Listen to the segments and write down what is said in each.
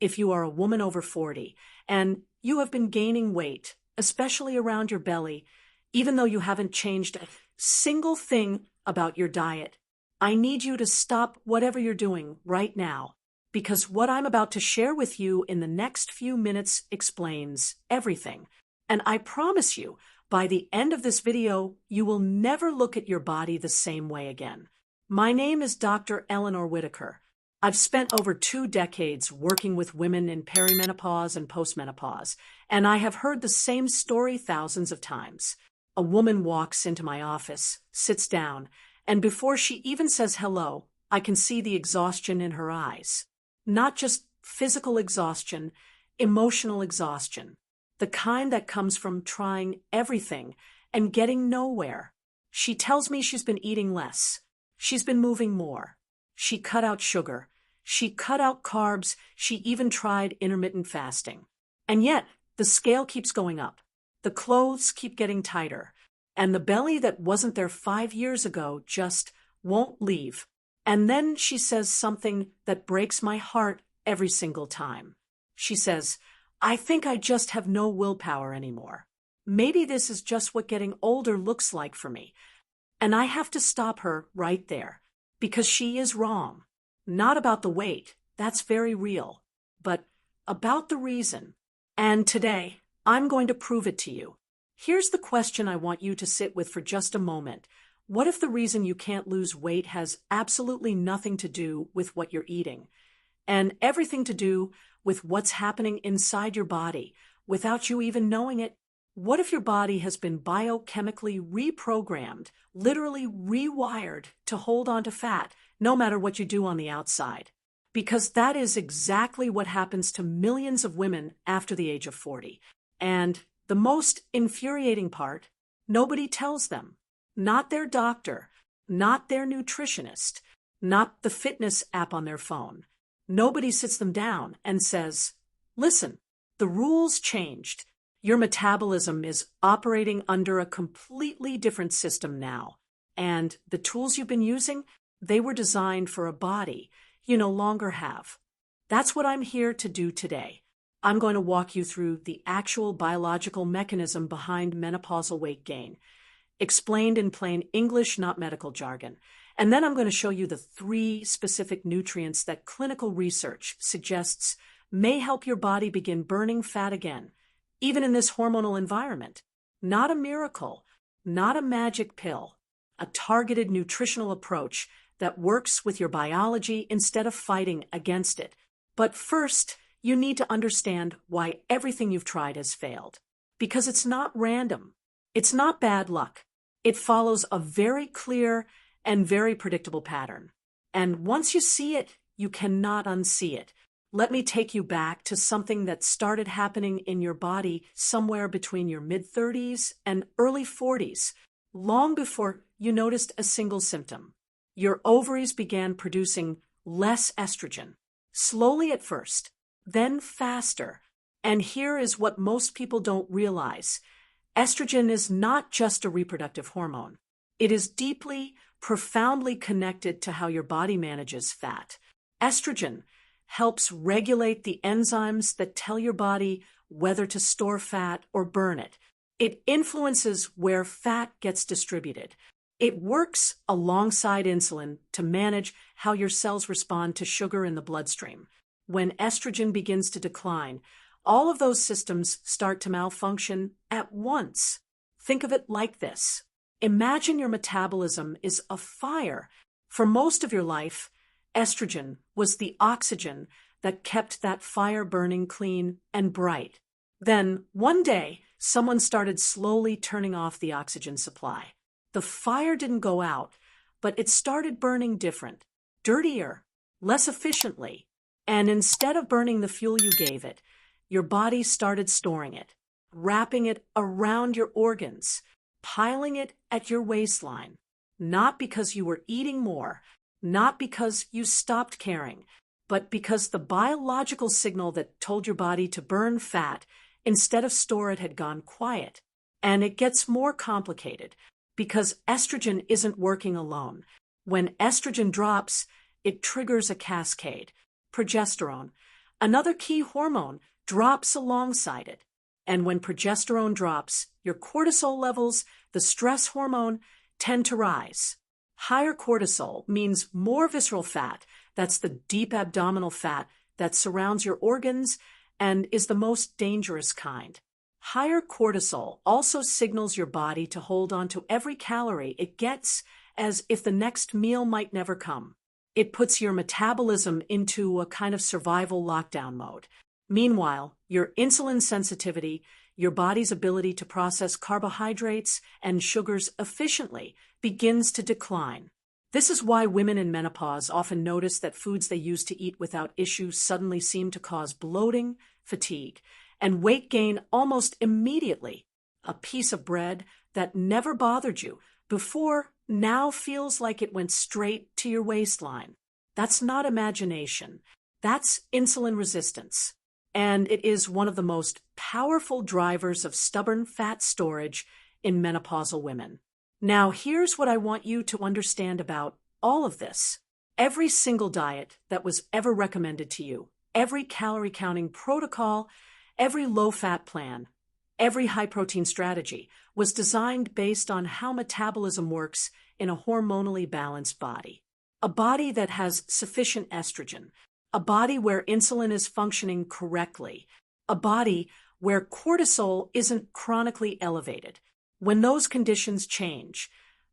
if you are a woman over 40 and you have been gaining weight, especially around your belly, even though you haven't changed a single thing about your diet. I need you to stop whatever you're doing right now, because what I'm about to share with you in the next few minutes explains everything. And I promise you, by the end of this video, you will never look at your body the same way again. My name is Dr. Eleanor Whitaker. I've spent over 2 decades working with women in perimenopause and postmenopause, and I have heard the same story thousands of times. A woman walks into my office, sits down, and before she even says hello, I can see the exhaustion in her eyes. Not just physical exhaustion, emotional exhaustion. The kind that comes from trying everything and getting nowhere. She tells me she's been eating less. She's been moving more. She cut out sugar. She cut out carbs. She even tried intermittent fasting. And yet, the scale keeps going up. The clothes keep getting tighter. And the belly that wasn't there 5 years ago just won't leave. And then she says something that breaks my heart every single time. She says, "I think I just have no willpower anymore. Maybe this is just what getting older looks like for me." And I have to stop her right there, because she is wrong. Not about the weight, that's very real, but about the reason. And today, I'm going to prove it to you. Here's the question I want you to sit with for just a moment. What if the reason you can't lose weight has absolutely nothing to do with what you're eating, and everything to do with what's happening inside your body without you even knowing it? What if your body has been biochemically reprogrammed, literally rewired to hold on to fat, no matter what you do on the outside? Because that is exactly what happens to millions of women after the age of 40. And the most infuriating part, nobody tells them. Not their doctor, not their nutritionist, not the fitness app on their phone. Nobody sits them down and says, "Listen, the rules changed. Your metabolism is operating under a completely different system now. And the tools you've been using, they were designed for a body you no longer have." That's what I'm here to do today. I'm going to walk you through the actual biological mechanism behind menopausal weight gain, explained in plain English, not medical jargon. And then I'm going to show you the 3 specific nutrients that clinical research suggests may help your body begin burning fat again, even in this hormonal environment. Not a miracle, not a magic pill, a targeted nutritional approach that works with your biology instead of fighting against it. But first, you need to understand why everything you've tried has failed. Because it's not random. It's not bad luck. It follows a very clear and very predictable pattern. And once you see it, you cannot unsee it. Let me take you back to something that started happening in your body somewhere between your mid-30s and early 40s, long before you noticed a single symptom. Your ovaries began producing less estrogen, slowly at first, then faster. And here is what most people don't realize. Estrogen is not just a reproductive hormone. It is deeply, profoundly connected to how your body manages fat. Estrogen helps regulate the enzymes that tell your body whether to store fat or burn it. It influences where fat gets distributed. It works alongside insulin to manage how your cells respond to sugar in the bloodstream. When estrogen begins to decline, all of those systems start to malfunction at once. Think of it like this. Imagine your metabolism is a fire. For most of your life, estrogen was the oxygen that kept that fire burning clean and bright. Then, one day, someone started slowly turning off the oxygen supply. The fire didn't go out, but it started burning different, dirtier, less efficiently. And instead of burning the fuel you gave it, your body started storing it, wrapping it around your organs, piling it at your waistline. Not because you were eating more, not because you stopped caring, but because the biological signal that told your body to burn fat instead of store it had gone quiet. And it gets more complicated because estrogen isn't working alone. When estrogen drops, it triggers a cascade. Progesterone, Another key hormone drops alongside it. And when progesterone drops, your cortisol levels, the stress hormone, tend to rise. Higher cortisol means more visceral fat. That's the deep abdominal fat that surrounds your organs and is the most dangerous kind. Higher cortisol also signals your body to hold on to every calorie it gets as if the next meal might never come. It puts your metabolism into a kind of survival lockdown mode. Meanwhile, your insulin sensitivity, your body's ability to process carbohydrates and sugars efficiently, begins to decline. This is why women in menopause often notice that foods they used to eat without issue suddenly seem to cause bloating, fatigue, and weight gain almost immediately. A piece of bread that never bothered you before now feels like it went straight to your waistline. That's not imagination. That's insulin resistance. And it is one of the most powerful drivers of stubborn fat storage in menopausal women. Now, here's what I want you to understand about all of this. Every single diet that was ever recommended to you, every calorie counting protocol, every low-fat plan, every high-protein strategy was designed based on how metabolism works in a hormonally balanced body. A body that has sufficient estrogen, a body where insulin is functioning correctly, a body where cortisol isn't chronically elevated. When those conditions change,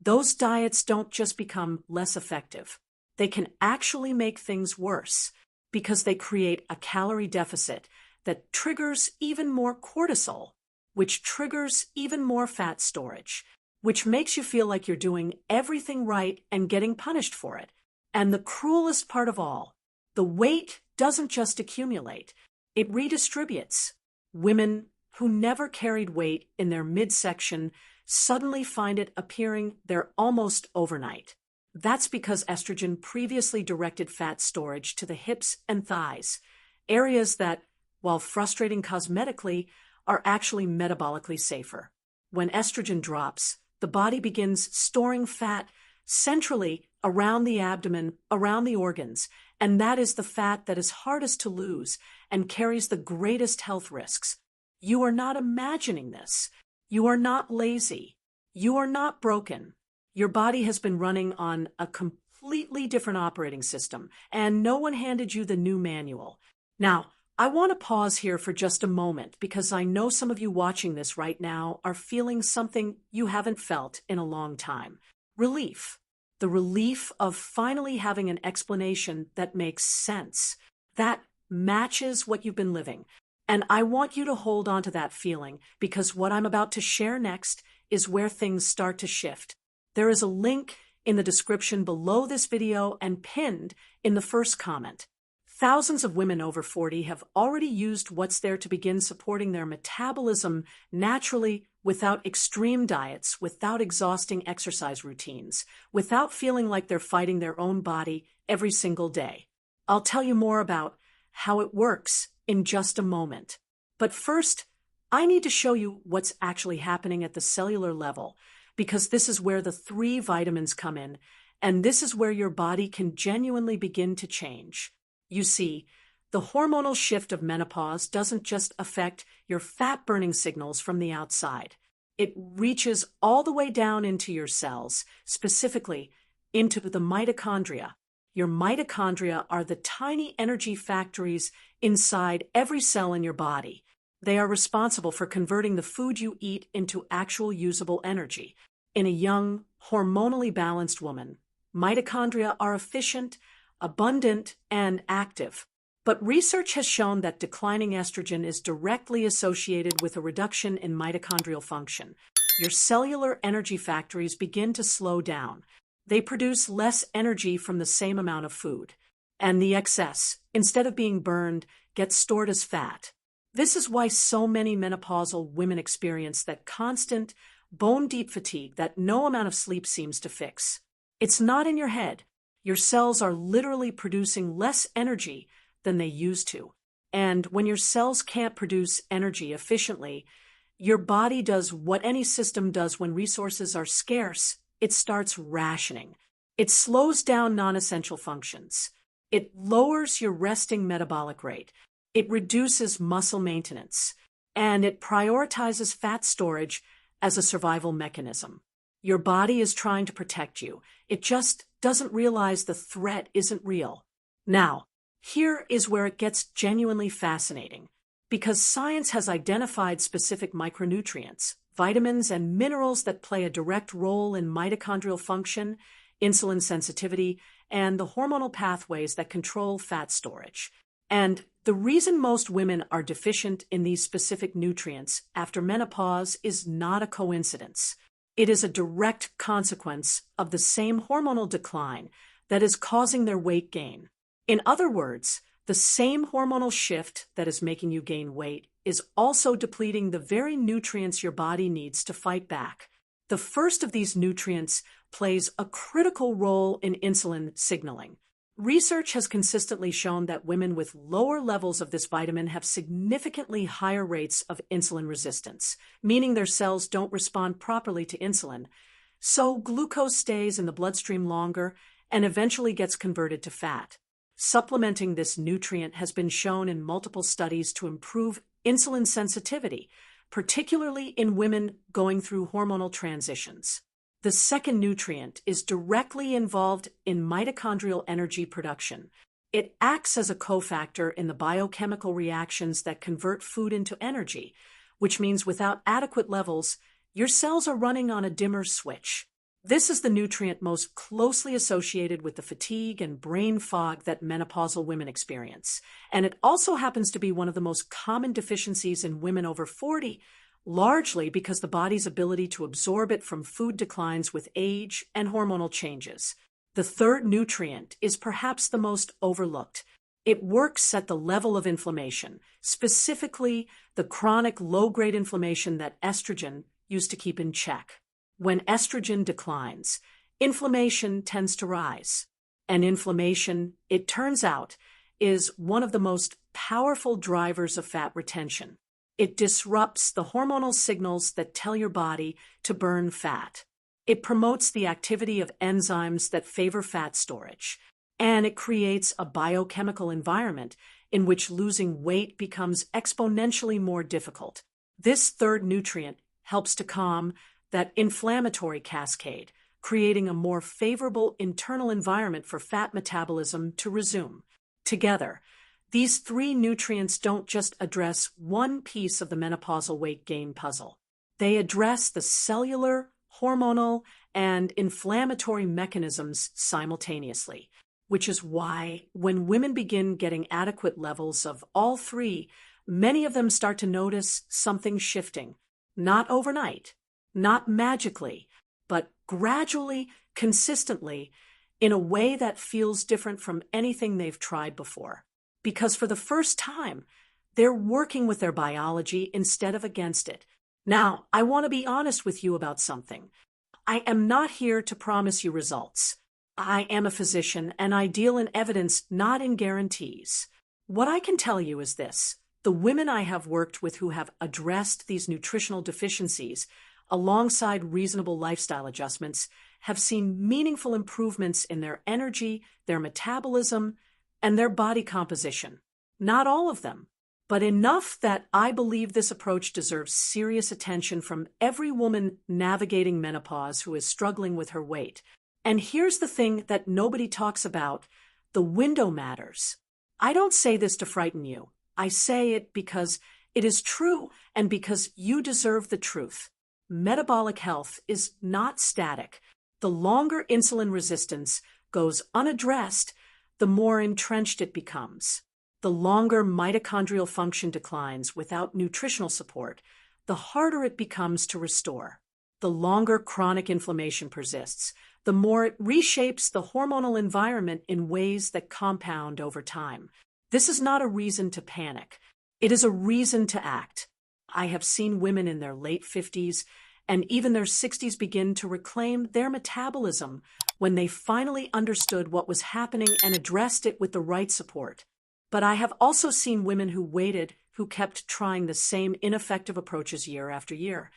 those diets don't just become less effective. They can actually make things worse because they create a calorie deficit that triggers even more cortisol, which triggers even more fat storage, which makes you feel like you're doing everything right and getting punished for it. And the cruelest part of all, the weight doesn't just accumulate, it redistributes. Women who never carried weight in their midsection suddenly find it appearing there almost overnight. That's because estrogen previously directed fat storage to the hips and thighs, areas that, while frustrating cosmetically, are actually metabolically safer. When estrogen drops, the body begins storing fat centrally around the abdomen, around the organs, and that is the fat that is hardest to lose and carries the greatest health risks. You are not imagining this. You are not lazy. You are not broken. Your body has been running on a completely different operating system, and no one handed you the new manual. Now, I want to pause here for just a moment because I know some of you watching this right now are feeling something you haven't felt in a long time. Relief. The relief of finally having an explanation that makes sense, that matches what you've been living. And I want you to hold on to that feeling because what I'm about to share next is where things start to shift. There is a link in the description below this video and pinned in the first comment. Thousands of women over 40 have already used what's there to begin supporting their metabolism naturally without extreme diets, without exhausting exercise routines, without feeling like they're fighting their own body every single day. I'll tell you more about how it works in just a moment. But first, I need to show you what's actually happening at the cellular level, because this is where the 3 vitamins come in, and this is where your body can genuinely begin to change. You see, the hormonal shift of menopause doesn't just affect your fat-burning signals from the outside. It reaches all the way down into your cells, specifically into the mitochondria. Your mitochondria are the tiny energy factories inside every cell in your body. They are responsible for converting the food you eat into actual usable energy. In a young, hormonally balanced woman, mitochondria are efficient, abundant, and active. But research has shown that declining estrogen is directly associated with a reduction in mitochondrial function. Your cellular energy factories begin to slow down. They produce less energy from the same amount of food. And the excess, instead of being burned, gets stored as fat. This is why so many menopausal women experience that constant, bone-deep fatigue that no amount of sleep seems to fix. It's not in your head. Your cells are literally producing less energy than they used to. And when your cells can't produce energy efficiently, your body does what any system does when resources are scarce. It starts rationing. It slows down non-essential functions. It lowers your resting metabolic rate, It reduces muscle maintenance, and it prioritizes fat storage as a survival mechanism. Your body is trying to protect you. It just doesn't realize the threat isn't real. Now, here is where it gets genuinely fascinating, because science has identified specific micronutrients, vitamins, and minerals that play a direct role in mitochondrial function, insulin sensitivity, and the hormonal pathways that control fat storage. And the reason most women are deficient in these specific nutrients after menopause is not a coincidence. It is a direct consequence of the same hormonal decline that is causing their weight gain. In other words, the same hormonal shift that is making you gain weight is also depleting the very nutrients your body needs to fight back. The first of these nutrients plays a critical role in insulin signaling. Research has consistently shown that women with lower levels of this vitamin have significantly higher rates of insulin resistance, meaning their cells don't respond properly to insulin. So glucose stays in the bloodstream longer and eventually gets converted to fat. Supplementing this nutrient has been shown in multiple studies to improve insulin sensitivity, particularly in women going through hormonal transitions. The second nutrient is directly involved in mitochondrial energy production. It acts as a cofactor in the biochemical reactions that convert food into energy, which means without adequate levels, your cells are running on a dimmer switch. This is the nutrient most closely associated with the fatigue and brain fog that menopausal women experience. And it also happens to be one of the most common deficiencies in women over 40, largely because the body's ability to absorb it from food declines with age and hormonal changes. The third nutrient is perhaps the most overlooked. It works at the level of inflammation, specifically the chronic low-grade inflammation that estrogen used to keep in check. When estrogen declines, inflammation tends to rise. And inflammation, it turns out, is one of the most powerful drivers of fat retention. It disrupts the hormonal signals that tell your body to burn fat. It promotes the activity of enzymes that favor fat storage. And it creates a biochemical environment in which losing weight becomes exponentially more difficult. This third nutrient helps to calm that inflammatory cascade, creating a more favorable internal environment for fat metabolism to resume. Together, these three nutrients don't just address one piece of the menopausal weight gain puzzle. They address the cellular, hormonal, and inflammatory mechanisms simultaneously, which is why when women begin getting adequate levels of all three, many of them start to notice something shifting, not overnight, not magically, but gradually, consistently, in a way that feels different from anything they've tried before. Because for the first time, they're working with their biology instead of against it. Now, I want to be honest with you about something. I am not here to promise you results. I am a physician, and I deal in evidence, not in guarantees. What I can tell you is this. The women I have worked with who have addressed these nutritional deficiencies alongside reasonable lifestyle adjustments, have seen meaningful improvements in their energy, their metabolism, and their body composition. Not all of them, but enough that I believe this approach deserves serious attention from every woman navigating menopause who is struggling with her weight. And here's the thing that nobody talks about: the window matters. I don't say this to frighten you. I say it because it is true and because you deserve the truth. Metabolic health is not static. The longer insulin resistance goes unaddressed, the more entrenched it becomes. The longer mitochondrial function declines without nutritional support, the harder it becomes to restore. The longer chronic inflammation persists, the more it reshapes the hormonal environment in ways that compound over time. This is not a reason to panic. It is a reason to act. I have seen women in their late 50s and even their 60s begin to reclaim their metabolism when they finally understood what was happening and addressed it with the right support. But I have also seen women who waited, who kept trying the same ineffective approaches year after year,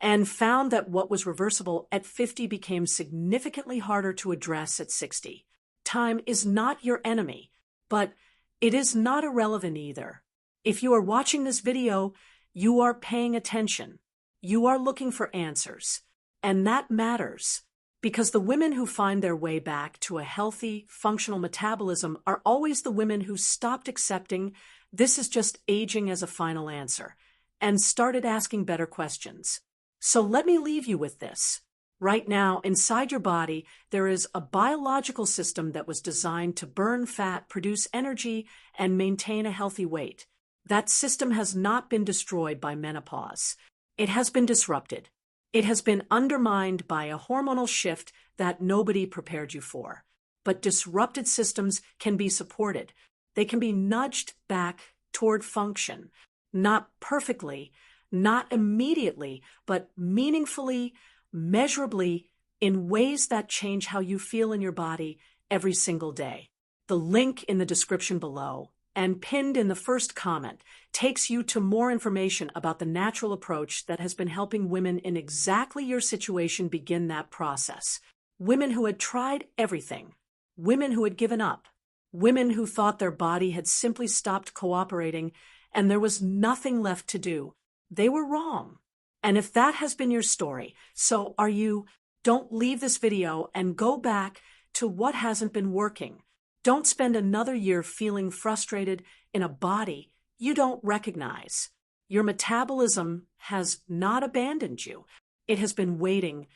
and found that what was reversible at 50 became significantly harder to address at 60. Time is not your enemy, but it is not irrelevant either. If you are watching this video, you are paying attention. You are looking for answers. And that matters, because the women who find their way back to a healthy, functional metabolism are always the women who stopped accepting this is just aging as a final answer and started asking better questions. So let me leave you with this. Right now, inside your body, there is a biological system that was designed to burn fat, produce energy, and maintain a healthy weight. That system has not been destroyed by menopause. It has been disrupted. It has been undermined by a hormonal shift that nobody prepared you for. But disrupted systems can be supported. They can be nudged back toward function, not perfectly, not immediately, but meaningfully, measurably, in ways that change how you feel in your body every single day. The link in the description below and pinned in the first comment takes you to more information about the natural approach that has been helping women in exactly your situation begin that process. Women who had tried everything, women who had given up, women who thought their body had simply stopped cooperating and there was nothing left to do. They were wrong. And if that has been your story, so are you. Don't leave this video and go back to what hasn't been working. Don't spend another year feeling frustrated in a body you don't recognize. Your metabolism has not abandoned you. It has been waiting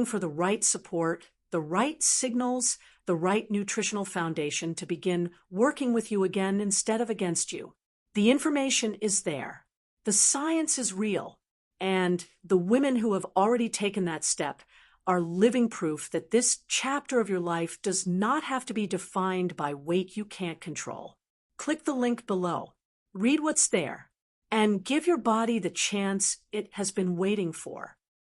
for the right support, the right signals, the right nutritional foundation to begin working with you again instead of against you. The information is there. The science is real. And the women who have already taken that step are living proof that this chapter of your life does not have to be defined by weight you can't control. Click the link below, read what's there, and give your body the chance it has been waiting for.